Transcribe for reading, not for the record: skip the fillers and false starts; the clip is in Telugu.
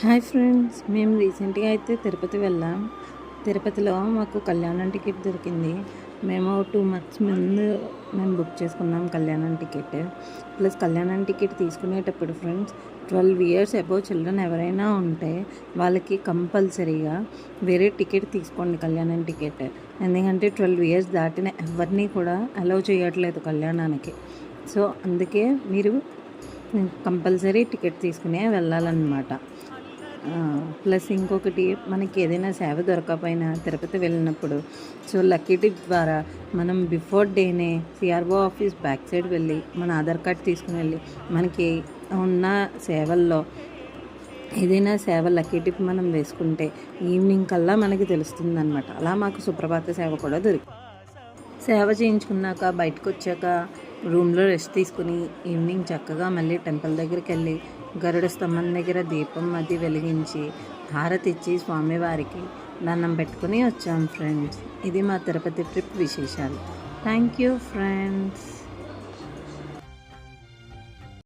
హాయ్ ఫ్రెండ్స్, మేము రీసెంట్గా అయితే తిరుపతి వెళ్ళాం. తిరుపతిలో మాకు కళ్యాణం టికెట్ దొరికింది. మేము 2 months ముందు మేము బుక్ చేసుకున్నాం కళ్యాణం టికెట్. ప్లస్ కళ్యాణం టికెట్ తీసుకునేటప్పుడు ఫ్రెండ్స్ 12 years అబోవ్ చిల్డ్రన్ ఎవరైనా ఉంటే వాళ్ళకి కంపల్సరీగా వేరే టికెట్ తీసుకోండి, కళ్యాణం టికెట్. ఎందుకంటే 12 years దాటిన ఎవరిని కూడా అలౌ చేయట్లేదు కళ్యాణానికి. సో అందుకే మీరు కంపల్సరీ టికెట్ తీసుకునే వెళ్ళాలన్నమాట. ప్లస్ ఇంకొకటి, మనకి ఏదైనా సేవ దొరకకపోయినా తిరుపతి వెళ్ళినప్పుడు లక్కీ టిప్ ద్వారా మనం బిఫోర్ డేనే సిఆర్ఓ ఆఫీస్ బ్యాక్ సైడ్ వెళ్ళి మన ఆధార్ కార్డ్ తీసుకుని వెళ్ళి మనకి ఉన్న సేవల్లో ఏదైనా సేవ లక్కీ టిప్ మనం వేసుకుంటే ఈవినింగ్ కల్లా మనకి తెలుస్తుందన్నమాట. అలా మాకు సుప్రభాత సేవ కూడా దొరికింది. సేవ చేయించుకున్నాక బయటకు వచ్చాక రూమ్లో రెస్ట్ తీసుకుని ఈవినింగ్ చక్కగా మళ్ళీ టెంపుల్ దగ్గరికి వెళ్ళి గరుడ స్తంభం దగ్గర దీపం అది వెలిగించి హారతి ఇచ్చి స్వామివారికి దండం పెట్టుకుని వచ్చాం ఫ్రెండ్స్. ఇది మా తిరుపతి ట్రిప్ విశేషాలు. Thank you friends.